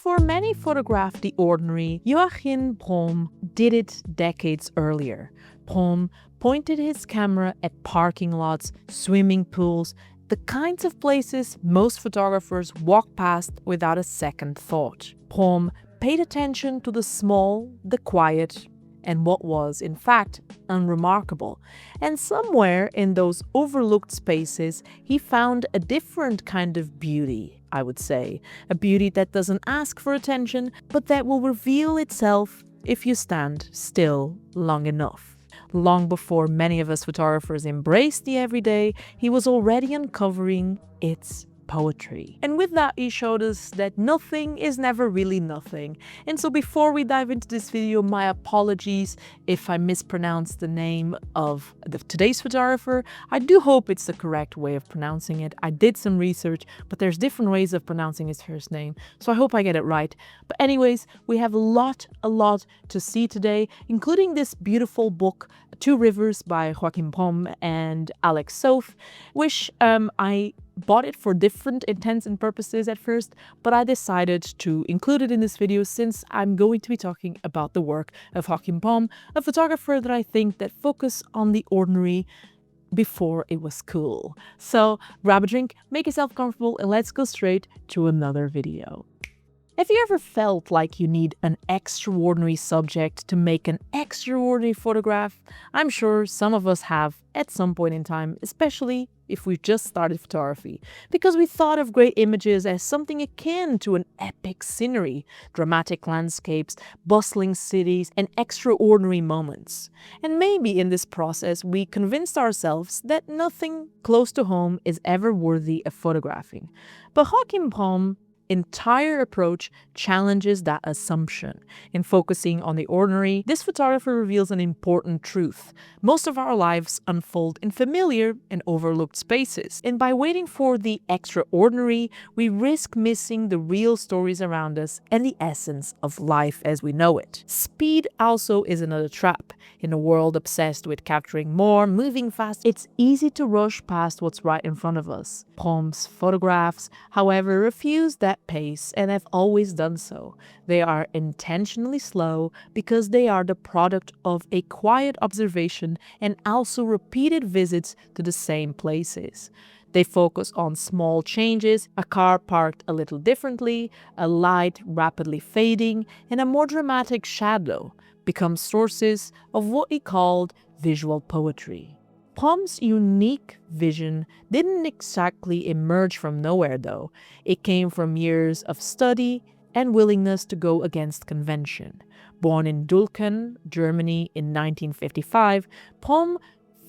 before many photographed the ordinary, Joachim Brohm did it decades earlier. Brohm pointed his camera at parking lots, swimming pools, the kinds of places most photographers walk past without a second thought. Brohm paid attention to the small, the quiet, and what was, in fact, unremarkable. And somewhere in those overlooked spaces, he found a different kind of beauty, I would say. A beauty that doesn't ask for attention, but that will reveal itself if you stand still long enough. Long before many of us photographers embraced the everyday, he was already uncovering its poetry. And with that, he showed us that nothing is never really nothing. And so before we dive into this video, my apologies if I mispronounced the name of today's photographer. I do hope it's the correct way of pronouncing it. I did some research, but there's different ways of pronouncing his first name, so I hope I get it right. But anyways, we have a lot to see today, including this beautiful book, Two Rivers by Joachim Brohm and Alex Sof, which I bought it for different intents and purposes at first, but I decided to include it in this video since I'm going to be talking about the work of Joachim Brohm, a photographer that I think that focused on the ordinary before it was cool. So grab a drink, make yourself comfortable, and let's go straight to another video. Have you ever felt like you need an extraordinary subject to make an extraordinary photograph? I'm sure some of us have at some point in time, especially if we've just started photography, because we thought of great images as something akin to an epic scenery, dramatic landscapes, bustling cities, and extraordinary moments. And maybe in this process, we convinced ourselves that nothing close to home is ever worthy of photographing. But Joachim Brohm's entire approach challenges that assumption. In focusing on the ordinary, this photographer reveals an important truth. Most of our lives unfold in familiar and overlooked spaces, and by waiting for the extraordinary, we risk missing the real stories around us and the essence of life as we know it. Speed also is another trap. In a world obsessed with capturing more, moving fast, it's easy to rush past what's right in front of us. Brohm's photographs, however, refuse that pace and have always done so. They are intentionally slow because they are the product of a quiet observation and also repeated visits to the same places. They focus on small changes, a car parked a little differently, a light rapidly fading, and a more dramatic shadow become sources of what he called visual poetry. Brohm's unique vision didn't exactly emerge from nowhere though. It came from years of study and willingness to go against convention. Born in Dülken, Germany in 1955, Brohm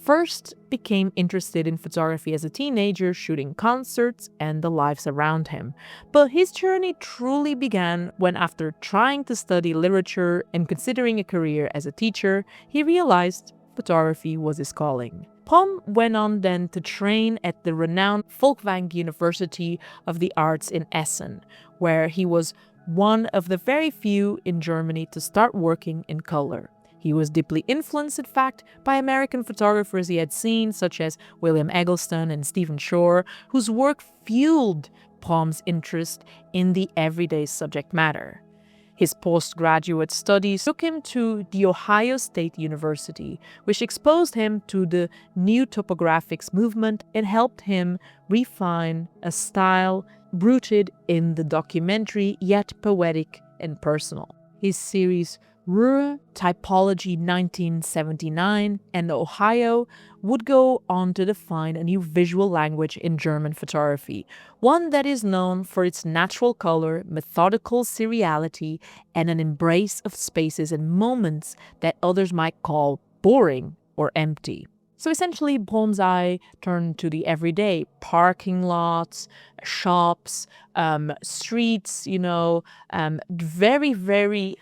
first became interested in photography as a teenager, shooting concerts and the lives around him. But his journey truly began when, after trying to study literature and considering a career as a teacher, he realized photography was his calling. Brohm went on then to train at the renowned Folkwang University of the Arts in Essen, where he was one of the very few in Germany to start working in color. He was deeply influenced, in fact, by American photographers he had seen, such as William Eggleston and Stephen Shore, whose work fueled Brohm's interest in the everyday subject matter. His postgraduate studies took him to the Ohio State University, which exposed him to the new topographics movement and helped him refine a style rooted in the documentary yet poetic and personal. His series Ruhr, Typology 1979, and Ohio would go on to define a new visual language in German photography, one that is known for its natural color, methodical seriality, and an embrace of spaces and moments that others might call boring or empty. So essentially, Brohm's eye turned to the everyday, parking lots, shops, streets, very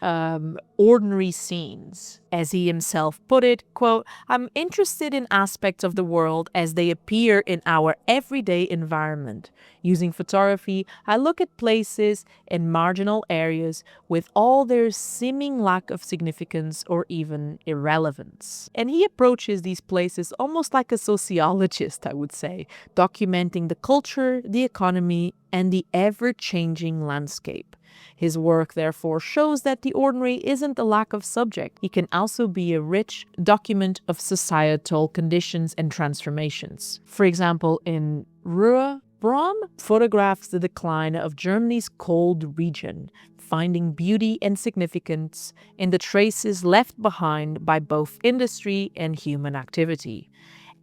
ordinary scenes. As he himself put it, quote, "I'm interested in aspects of the world as they appear in our everyday environment. Using photography, I look at places and marginal areas with all their seeming lack of significance or even irrelevance." And he approaches these places almost like a sociologist, I would say, documenting the culture, the economy, and the ever-changing landscape. His work, therefore, shows that the ordinary isn't a lack of subject. It can also be a rich document of societal conditions and transformations. For example, in Ruhr, Brohm photographs the decline of Germany's cold region, finding beauty and significance in the traces left behind by both industry and human activity.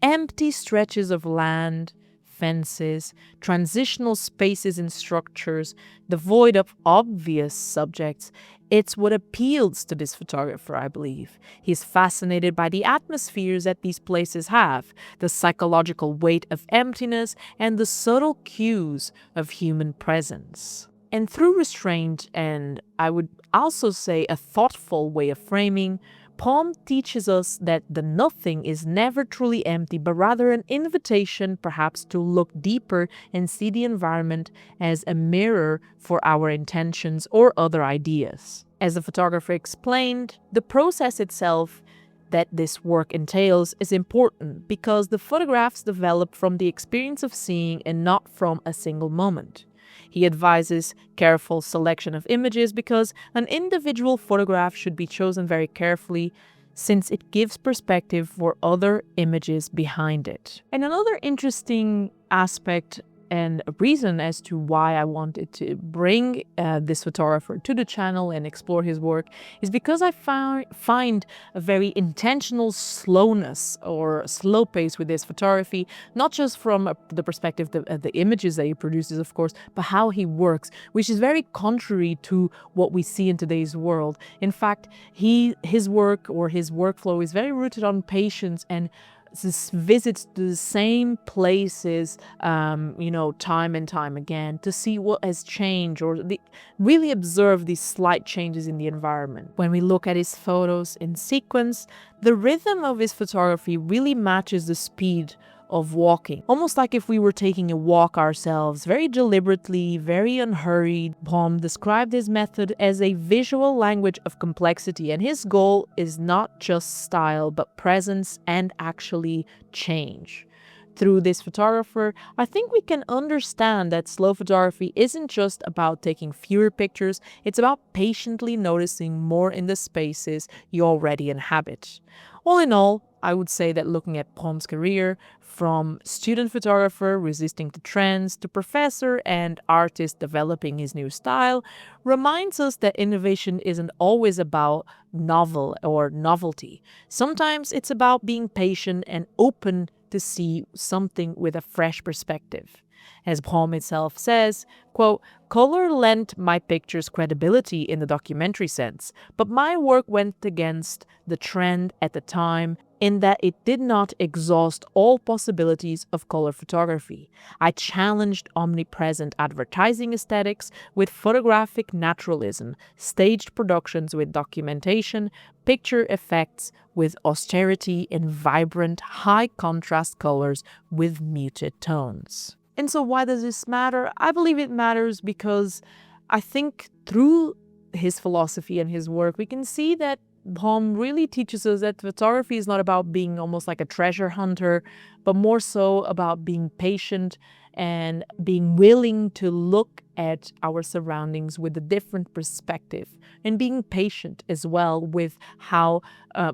Empty stretches of land, fences, transitional spaces and structures, devoid of obvious subjects. It's what appeals to this photographer, I believe. He's fascinated by the atmospheres that these places have, the psychological weight of emptiness, and the subtle cues of human presence. And through restraint, and I would also say a thoughtful way of framing, Brohm teaches us that the nothing is never truly empty, but rather an invitation perhaps to look deeper and see the environment as a mirror for our intentions or other ideas. As the photographer explained, the process itself that this work entails is important because the photographs develop from the experience of seeing and not from a single moment. He advises careful selection of images because an individual photograph should be chosen very carefully since it gives perspective for other images behind it. And another interesting aspect and a reason as to why I wanted to bring this photographer to the channel and explore his work is because I find a very intentional slowness or slow pace with this photography, not just from the perspective of the images that he produces, of course, but how he works, which is very contrary to what we see in today's world. In fact, his work or his workflow is very rooted on patience and visits to the same places, time and time again to see what has changed or really observe these slight changes in the environment. When we look at his photos in sequence, the rhythm of his photography really matches the speed of walking, almost like if we were taking a walk ourselves, very deliberately, very unhurried. Brohm described his method as a visual language of complexity, and his goal is not just style, but presence and actually change. Through this photographer, I think we can understand that slow photography isn't just about taking fewer pictures, it's about patiently noticing more in the spaces you already inhabit. All in all, I would say that looking at Brohm's career, from student photographer resisting to trends to professor and artist developing his new style, reminds us that innovation isn't always about novel or novelty. Sometimes it's about being patient and open to see something with a fresh perspective. As Brohm itself says, quote, "Color lent my pictures credibility in the documentary sense, but my work went against the trend at the time in that it did not exhaust all possibilities of color photography. I challenged omnipresent advertising aesthetics with photographic naturalism, staged productions with documentation, picture effects with austerity, and vibrant, high-contrast colors with muted tones." And so why does this matter? I believe it matters because I think through his philosophy and his work, we can see that Brohm really teaches us that photography is not about being almost like a treasure hunter, but more so about being patient and being willing to look at our surroundings with a different perspective and being patient as well with how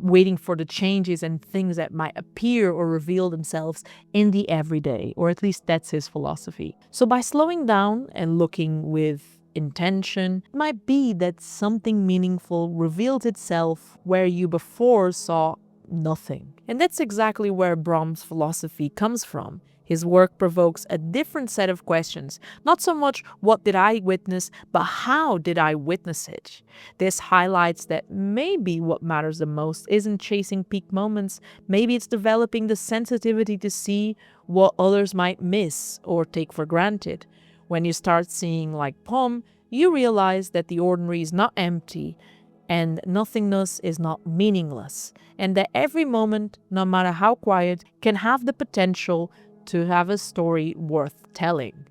waiting for the changes and things that might appear or reveal themselves in the everyday, or at least that's his philosophy. So by slowing down and looking with intention, it might be that something meaningful reveals itself where you before saw nothing. And that's exactly where Brohm's philosophy comes from. His work provokes a different set of questions, not so much what did I witness, but how did I witness it? This highlights that maybe what matters the most isn't chasing peak moments, maybe it's developing the sensitivity to see what others might miss or take for granted. When you start seeing like Brohm, you realize that the ordinary is not empty and nothingness is not meaningless, and that every moment, no matter how quiet, can have the potential to have a story worth telling.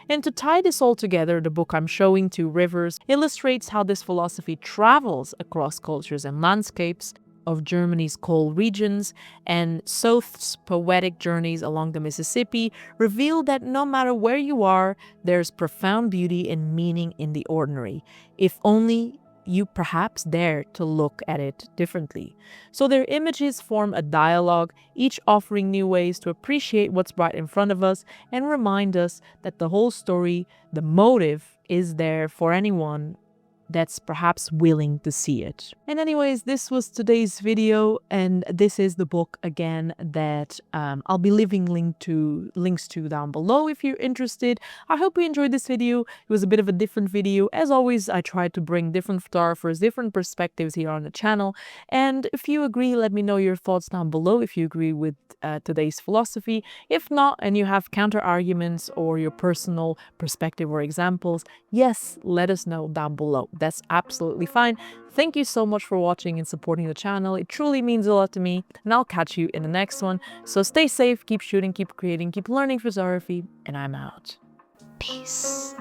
And to tie this all together, the book I'm showing, Two Rivers, illustrates how this philosophy travels across cultures and landscapes, of Germany's coal regions and Soth's poetic journeys along the Mississippi reveal that no matter where you are, there's profound beauty and meaning in the ordinary, if only you perhaps dare to look at it differently. So their images form a dialogue, each offering new ways to appreciate what's right in front of us and remind us that the whole story, the motive, is there for anyone that's perhaps willing to see it. And anyways, this was today's video, and this is the book again that I'll be leaving links to down below if you're interested. I hope you enjoyed this video. It was a bit of a different video. As always, I try to bring different photographers, different perspectives here on the channel. And if you agree, let me know your thoughts down below if you agree with today's philosophy. If not, and you have counter arguments or your personal perspective or examples, yes, let us know down below. That's absolutely fine. Thank you so much for watching and supporting the channel. It truly means a lot to me, and I'll catch you in the next one. So stay safe, keep shooting, keep creating, keep learning photography, and I'm out. Peace.